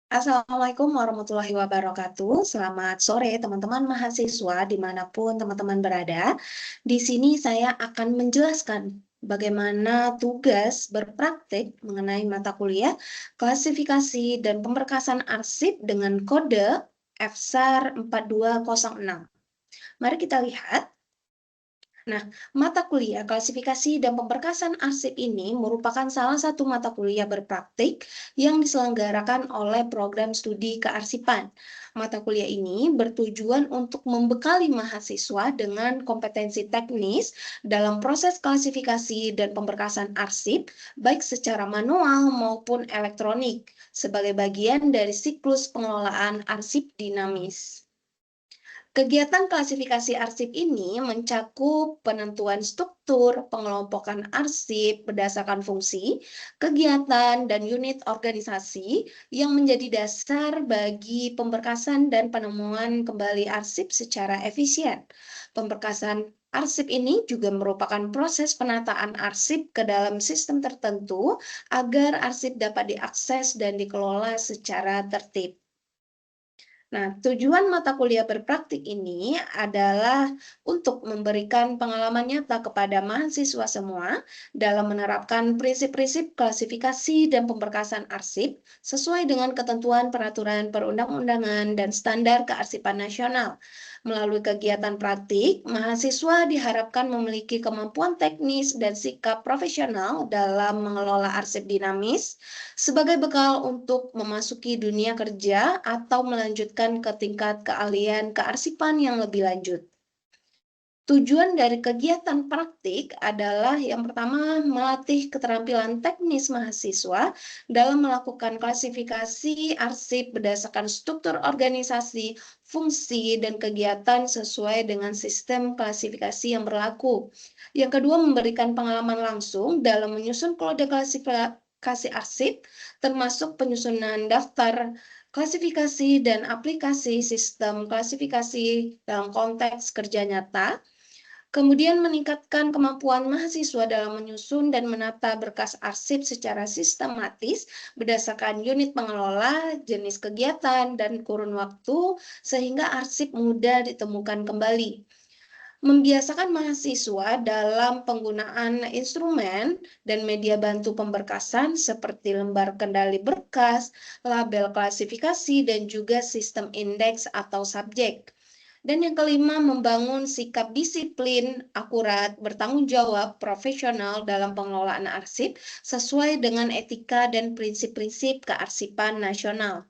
Assalamualaikum warahmatullahi wabarakatuh. Selamat sore teman-teman mahasiswa dimanapun teman-teman berada. Di sini saya akan menjelaskan bagaimana tugas berpraktik mengenai mata kuliah, klasifikasi, dan pemberkasan arsip dengan kode FSAR 4206. Mari kita lihat. Nah, mata kuliah klasifikasi dan pemberkasan arsip ini merupakan salah satu mata kuliah berpraktik yang diselenggarakan oleh program studi kearsipan. Mata kuliah ini bertujuan untuk membekali mahasiswa dengan kompetensi teknis dalam proses klasifikasi dan pemberkasan arsip, baik secara manual maupun elektronik, sebagai bagian dari siklus pengelolaan arsip dinamis. Kegiatan klasifikasi arsip ini mencakup penentuan struktur, pengelompokan arsip berdasarkan fungsi, kegiatan, dan unit organisasi yang menjadi dasar bagi pemberkasan dan penemuan kembali arsip secara efisien. Pemberkasan arsip ini juga merupakan proses penataan arsip ke dalam sistem tertentu agar arsip dapat diakses dan dikelola secara tertib. Nah, tujuan mata kuliah berpraktik ini adalah untuk memberikan pengalaman nyata kepada mahasiswa semua dalam menerapkan prinsip-prinsip klasifikasi dan pemberkasan arsip sesuai dengan ketentuan peraturan perundang-undangan dan standar kearsipan nasional. Melalui kegiatan praktik, mahasiswa diharapkan memiliki kemampuan teknis dan sikap profesional dalam mengelola arsip dinamis sebagai bekal untuk memasuki dunia kerja atau melanjutkan ke tingkat keahlian kearsipan yang lebih lanjut. Tujuan dari kegiatan praktik adalah yang pertama melatih keterampilan teknis mahasiswa dalam melakukan klasifikasi arsip berdasarkan struktur organisasi, fungsi, dan kegiatan sesuai dengan sistem klasifikasi yang berlaku. Yang kedua, memberikan pengalaman langsung dalam menyusun kode klasifikasi arsip, termasuk penyusunan daftar klasifikasi dan aplikasi sistem klasifikasi dalam konteks kerja nyata. Kemudian meningkatkan kemampuan mahasiswa dalam menyusun dan menata berkas arsip secara sistematis berdasarkan unit pengelola, jenis kegiatan, dan kurun waktu sehingga arsip mudah ditemukan kembali. Membiasakan mahasiswa dalam penggunaan instrumen dan media bantu pemberkasan seperti lembar kendali berkas, label klasifikasi, dan juga sistem indeks atau subjek. Dan yang kelima, membangun sikap disiplin, akurat, bertanggung jawab, profesional dalam pengelolaan arsip sesuai dengan etika dan prinsip-prinsip kearsipan nasional.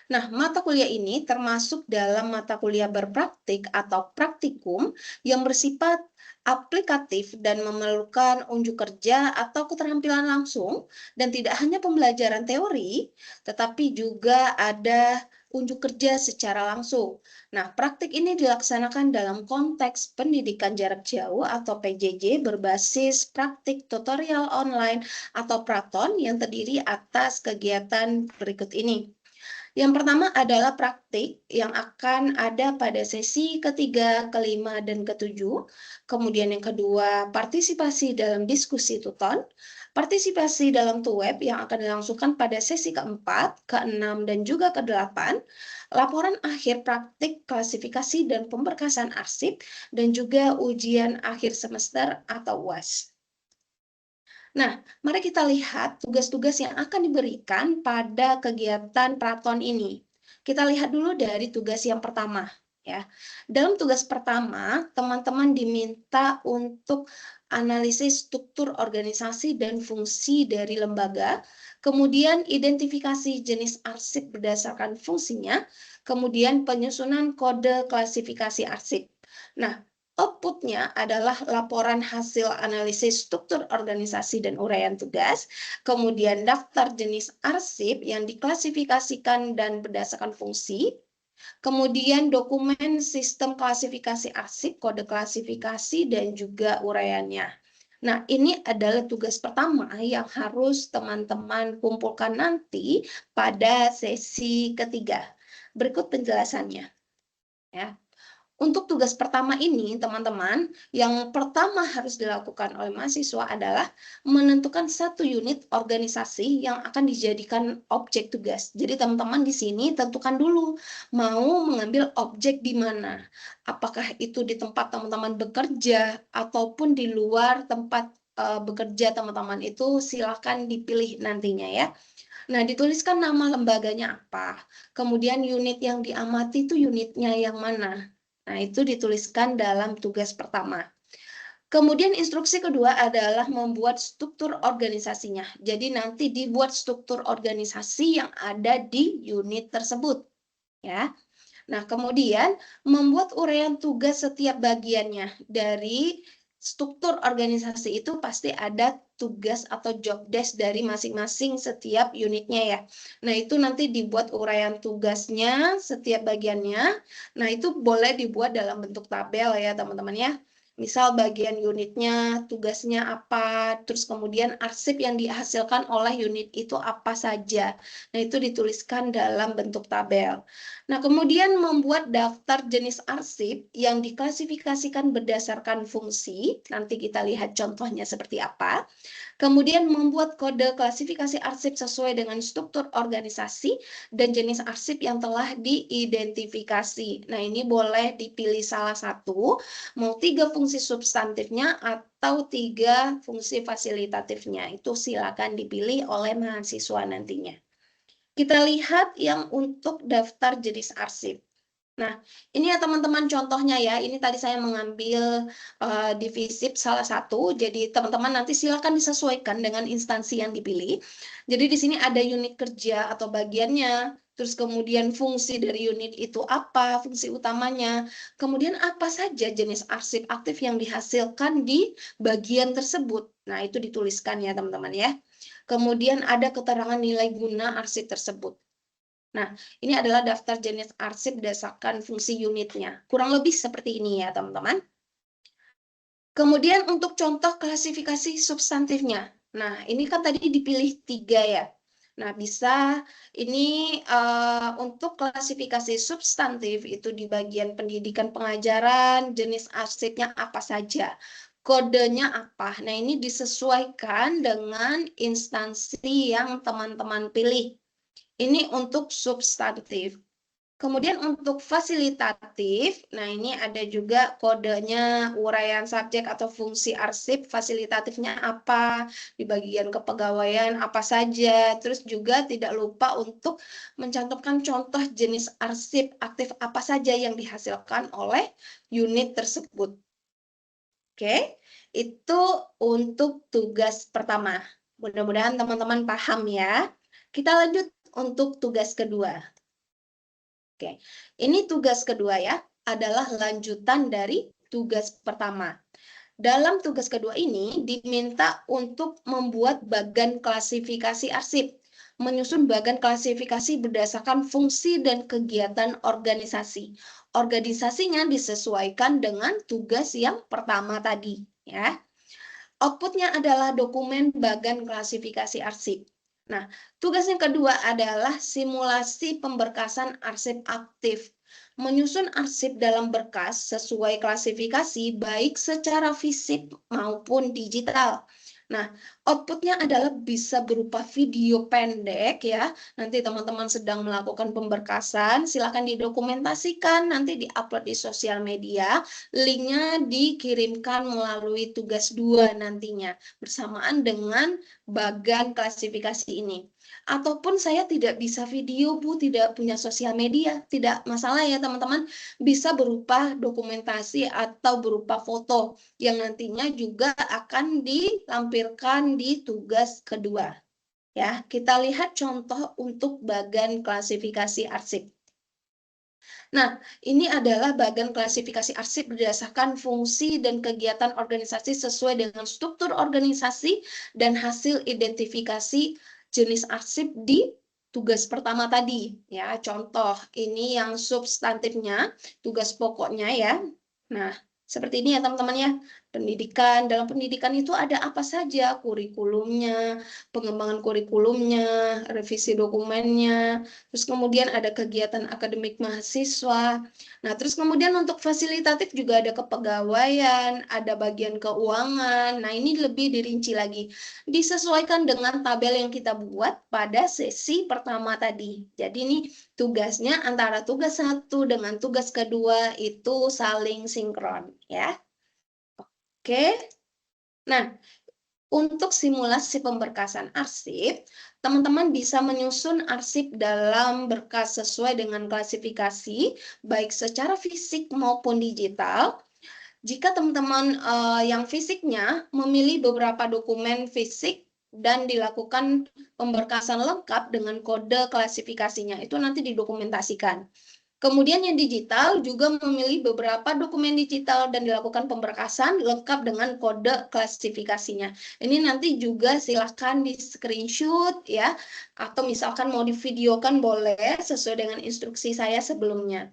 Nah, mata kuliah ini termasuk dalam mata kuliah berpraktik atau praktikum yang bersifat aplikatif dan memerlukan unjuk kerja atau keterampilan langsung, dan tidak hanya pembelajaran teori, tetapi juga ada unjuk kerja secara langsung. Nah, praktik ini dilaksanakan dalam konteks pendidikan jarak jauh atau PJJ berbasis praktik tutorial online atau Praton yang terdiri atas kegiatan berikut ini. Yang pertama adalah praktik yang akan ada pada sesi ketiga, kelima, dan ketujuh. Kemudian yang kedua, partisipasi dalam diskusi tuton. Partisipasi dalam tuweb yang akan dilangsungkan pada sesi keempat, keenam, dan juga kedelapan. Laporan akhir praktik klasifikasi dan pemberkasan arsip, dan juga ujian akhir semester atau UAS. Nah, mari kita lihat tugas-tugas yang akan diberikan pada kegiatan Praton ini. Kita lihat dulu dari tugas yang pertama, ya. Dalam tugas pertama, teman-teman diminta untuk analisis struktur organisasi dan fungsi dari lembaga, kemudian identifikasi jenis arsip berdasarkan fungsinya, kemudian penyusunan kode klasifikasi arsip. Nah, outputnya adalah laporan hasil analisis struktur organisasi dan uraian tugas, kemudian daftar jenis arsip yang diklasifikasikan dan berdasarkan fungsi, kemudian dokumen sistem klasifikasi arsip, kode klasifikasi, dan juga uraiannya. Nah, ini adalah tugas pertama yang harus teman-teman kumpulkan nanti pada sesi ketiga. Berikut penjelasannya. Ya. Untuk tugas pertama ini, teman-teman, yang pertama harus dilakukan oleh mahasiswa adalah menentukan satu unit organisasi yang akan dijadikan objek tugas. Jadi teman-teman di sini tentukan dulu mau mengambil objek di mana. Apakah itu di tempat teman-teman bekerja ataupun di luar tempat bekerja teman-teman, itu silakan dipilih nantinya ya. Nah, dituliskan nama lembaganya apa, kemudian unit yang diamati itu unitnya yang mana. Nah, itu dituliskan dalam tugas pertama. Kemudian instruksi kedua adalah membuat struktur organisasinya. Jadi nanti dibuat struktur organisasi yang ada di unit tersebut, ya. Nah, kemudian membuat uraian tugas setiap bagiannya. Dari struktur organisasi itu pasti ada tugas atau job desk dari masing-masing setiap unitnya ya. Nah, itu nanti dibuat uraian tugasnya setiap bagiannya. Nah, itu boleh dibuat dalam bentuk tabel ya, teman-teman ya. Misal bagian unitnya, tugasnya apa, terus kemudian arsip yang dihasilkan oleh unit itu apa saja. Nah, itu dituliskan dalam bentuk tabel. Nah, kemudian membuat daftar jenis arsip yang diklasifikasikan berdasarkan fungsi. Nanti kita lihat contohnya seperti apa. Kemudian membuat kode klasifikasi arsip sesuai dengan struktur organisasi dan jenis arsip yang telah diidentifikasi. Nah, ini boleh dipilih salah satu, mau 3 fungsi substantifnya atau 3 fungsi fasilitatifnya. Itu silakan dipilih oleh mahasiswa nantinya. Kita lihat yang untuk daftar jenis arsip. Nah, ini ya teman-teman contohnya ya. Ini tadi saya mengambil di FISIP salah satu. Jadi teman-teman nanti silakan disesuaikan dengan instansi yang dipilih. Jadi di sini ada unit kerja atau bagiannya, terus kemudian fungsi dari unit itu apa, fungsi utamanya, kemudian apa saja jenis arsip aktif yang dihasilkan di bagian tersebut. Nah, itu dituliskan ya teman-teman ya. Kemudian ada keterangan nilai guna arsip tersebut. Nah, ini adalah daftar jenis arsip berdasarkan fungsi unitnya. Kurang lebih seperti ini ya, teman-teman. Kemudian untuk contoh klasifikasi substantifnya. Nah, ini kan tadi dipilih 3 ya. Nah, bisa ini untuk klasifikasi substantif itu di bagian pendidikan pengajaran, jenis arsipnya apa saja, kodenya apa. Nah, ini disesuaikan dengan instansi yang teman-teman pilih. Ini untuk substantif. Kemudian untuk fasilitatif, nah ini ada juga kodenya, uraian subjek atau fungsi arsip, fasilitatifnya apa, di bagian kepegawaian apa saja, terus juga tidak lupa untuk mencantumkan contoh jenis arsip aktif apa saja yang dihasilkan oleh unit tersebut. Oke, itu untuk tugas pertama. Mudah-mudahan teman-teman paham ya. Kita lanjut untuk tugas kedua. Oke, ini tugas kedua ya, adalah lanjutan dari tugas pertama. Dalam tugas kedua ini diminta untuk membuat bagan klasifikasi arsip, menyusun bagan klasifikasi berdasarkan fungsi dan kegiatan organisasi. Organisasinya disesuaikan dengan tugas yang pertama tadi, ya. Outputnya adalah dokumen bagan klasifikasi arsip. Nah, tugas yang kedua adalah simulasi pemberkasan arsip aktif. Menyusun arsip dalam berkas sesuai klasifikasi baik secara fisik maupun digital. Nah, outputnya adalah bisa berupa video pendek ya. Nanti teman-teman sedang melakukan pemberkasan, silakan didokumentasikan, nanti diupload di sosial media. Linknya dikirimkan melalui tugas 2 nantinya, bersamaan dengan bagan klasifikasi ini. Ataupun saya tidak bisa video, Bu, tidak punya sosial media, tidak masalah ya teman-teman, bisa berupa dokumentasi atau berupa foto yang nantinya juga akan dilampirkan di tugas kedua. Ya, kita lihat contoh untuk bagan klasifikasi arsip. Nah, ini adalah bagan klasifikasi arsip berdasarkan fungsi dan kegiatan organisasi sesuai dengan struktur organisasi dan hasil identifikasi jenis arsip di tugas pertama tadi. Ya, contoh ini yang substantifnya, tugas pokoknya ya. Nah, seperti ini ya teman-teman ya. Pendidikan, dalam pendidikan itu ada apa saja? Kurikulumnya, pengembangan kurikulumnya, revisi dokumennya, terus kemudian ada kegiatan akademik mahasiswa. Nah, terus kemudian untuk fasilitatif juga ada kepegawaian, ada bagian keuangan. Nah, ini lebih dirinci lagi. Disesuaikan dengan tabel yang kita buat pada sesi pertama tadi. Jadi ini tugasnya antara tugas satu dengan tugas kedua itu saling sinkron, ya. Oke. Nah, untuk simulasi pemberkasan arsip, teman-teman bisa menyusun arsip dalam berkas sesuai dengan klasifikasi, baik secara fisik maupun digital. Jika teman-teman yang fisiknya memilih beberapa dokumen fisik dan dilakukan pemberkasan lengkap dengan kode klasifikasinya, itu nanti didokumentasikan. Kemudian yang digital juga memilih beberapa dokumen digital dan dilakukan pemberkasan lengkap dengan kode klasifikasinya. Ini nanti juga silakan di screenshot ya, atau misalkan mau divideokan boleh sesuai dengan instruksi saya sebelumnya.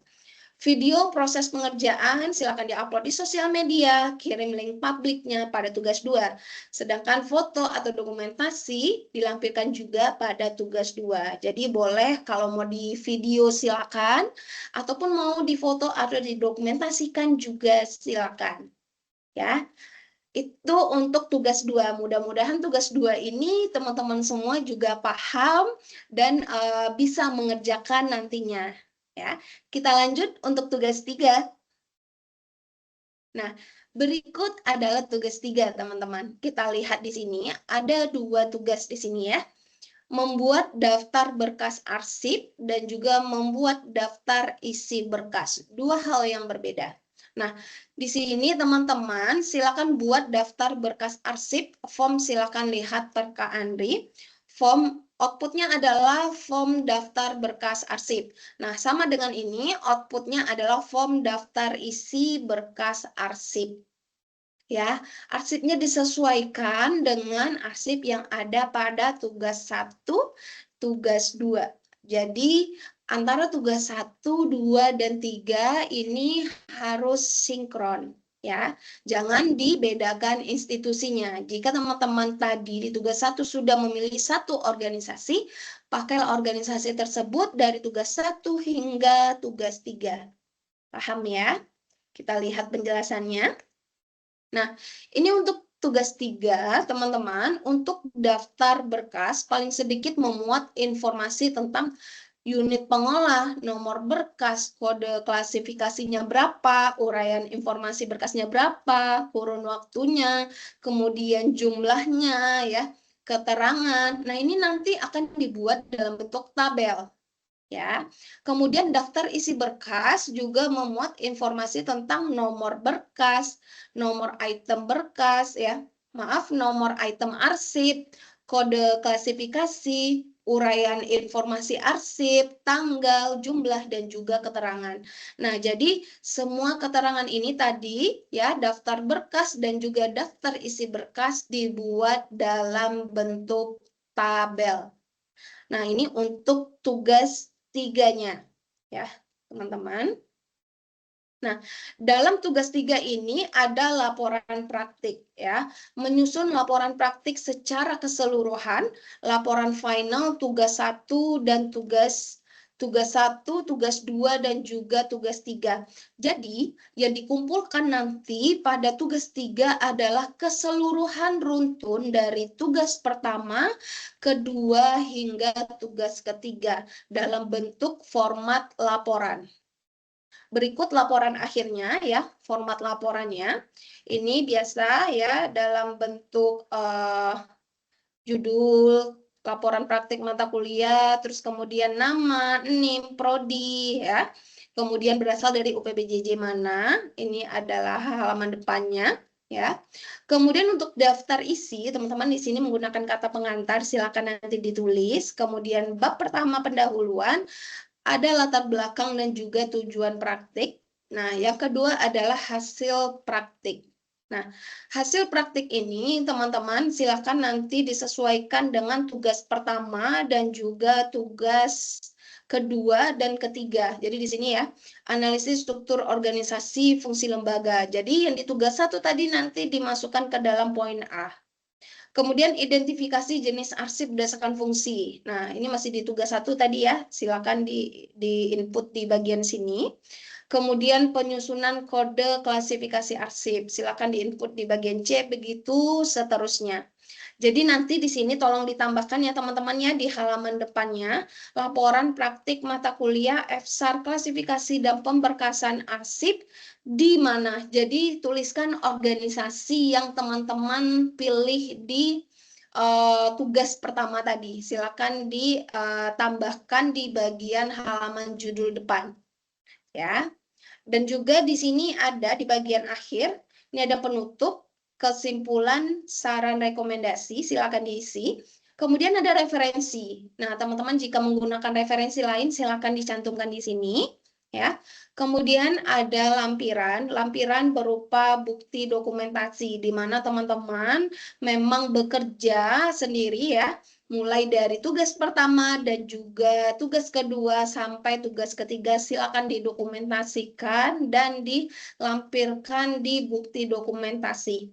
Video proses pengerjaan silakan diupload di sosial media, kirim link publiknya pada tugas 2. Sedangkan foto atau dokumentasi dilampirkan juga pada tugas 2. Jadi boleh kalau mau di video silakan, ataupun mau difoto atau didokumentasikan juga silakan. Ya. Itu untuk tugas 2. Mudah-mudahan tugas 2 ini teman-teman semua juga paham dan bisa mengerjakan nantinya. Ya, kita lanjut untuk tugas 3. Nah, berikut adalah tugas 3, teman-teman. Kita lihat di sini, ada 2 tugas di sini ya. Membuat daftar berkas arsip dan juga membuat daftar isi berkas. 2 hal yang berbeda. Nah, di sini teman-teman silakan buat daftar berkas arsip, form silakan lihat per Kak Andri. Form outputnya adalah form daftar berkas arsip. Nah, sama dengan ini, outputnya adalah form daftar isi berkas arsip. Ya, arsipnya disesuaikan dengan arsip yang ada pada tugas 1, tugas 2. Jadi, antara tugas 1, 2, dan 3 ini harus sinkron. Ya, jangan dibedakan institusinya. Jika teman-teman tadi di tugas 1 sudah memilih satu organisasi, pakailah organisasi tersebut dari tugas 1 hingga tugas 3. Paham ya? Kita lihat penjelasannya. Nah, ini untuk tugas 3, teman-teman, untuk daftar berkas paling sedikit memuat informasi tentang unit pengolah, nomor berkas, kode klasifikasinya berapa, uraian informasi berkasnya berapa, kurun waktunya, kemudian jumlahnya, ya, keterangan. Nah, ini nanti akan dibuat dalam bentuk tabel. Ya, kemudian daftar isi berkas juga memuat informasi tentang nomor berkas, nomor item berkas, ya, maaf, nomor item arsip, kode klasifikasi, uraian informasi arsip, tanggal, jumlah, dan juga keterangan. Nah, jadi semua keterangan ini tadi, ya, daftar berkas dan juga daftar isi berkas dibuat dalam bentuk tabel. Nah, ini untuk tugas 3-nya, ya, teman-teman. Nah, dalam tugas 3 ini ada laporan praktik, ya. Menyusun laporan praktik secara keseluruhan, laporan final tugas 1 dan tugas 1, tugas 2, dan juga tugas 3. Jadi, yang dikumpulkan nanti pada tugas 3 adalah keseluruhan runtun dari tugas pertama, kedua, hingga tugas ketiga dalam bentuk format laporan. Berikut laporan akhirnya ya, format laporannya. Ini biasa ya dalam bentuk judul, laporan praktik mata kuliah, terus kemudian nama, NIM, prodi ya. Kemudian berasal dari UPBJJ mana, ini adalah halaman depannya ya. Kemudian untuk daftar isi, teman-teman di sini menggunakan kata pengantar, silakan nanti ditulis. Kemudian bab pertama pendahuluan, ada latar belakang dan juga tujuan praktik. Nah, yang kedua adalah hasil praktik. Nah, hasil praktik ini teman-teman silakan nanti disesuaikan dengan tugas pertama dan juga tugas kedua, dan ketiga. Jadi di sini ya, analisis struktur organisasi fungsi lembaga. Jadi yang di tugas 1 tadi nanti dimasukkan ke dalam poin A. Kemudian identifikasi jenis arsip berdasarkan fungsi. Nah, ini masih di tugas 1 tadi ya, silakan di input di bagian sini. Kemudian penyusunan kode klasifikasi arsip, silakan di input di bagian C, begitu seterusnya. Jadi nanti di sini tolong ditambahkan ya teman-teman ya di halaman depannya, laporan praktik mata kuliah FSAR klasifikasi dan pemberkasan arsip di mana. Jadi tuliskan organisasi yang teman-teman pilih di tugas pertama tadi. Silakan ditambahkan di bagian halaman judul depan ya. Dan juga di sini ada di bagian akhir, ini ada penutup, kesimpulan, saran, rekomendasi, silakan diisi. Kemudian ada referensi. Nah, teman-teman jika menggunakan referensi lain, silakan dicantumkan di sini. Ya. Kemudian ada lampiran. Lampiran berupa bukti dokumentasi, di mana teman-teman memang bekerja sendiri ya, mulai dari tugas pertama dan juga tugas kedua sampai tugas ketiga, silakan didokumentasikan dan dilampirkan di bukti dokumentasi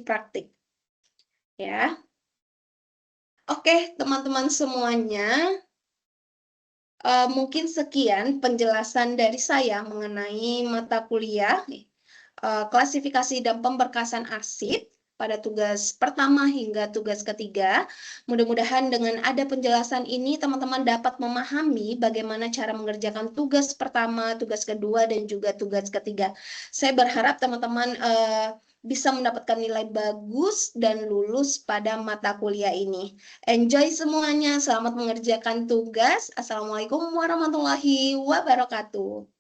praktik. Ya. Oke, teman-teman semuanya, mungkin sekian penjelasan dari saya mengenai mata kuliah klasifikasi dan pemberkasan arsip pada tugas pertama hingga tugas ketiga. Mudah-mudahan dengan ada penjelasan ini teman-teman dapat memahami bagaimana cara mengerjakan tugas pertama, tugas kedua, dan juga tugas ketiga. Saya berharap teman-teman bisa mendapatkan nilai bagus dan lulus pada mata kuliah ini. Enjoy semuanya, selamat mengerjakan tugas. Assalamualaikum warahmatullahi wabarakatuh.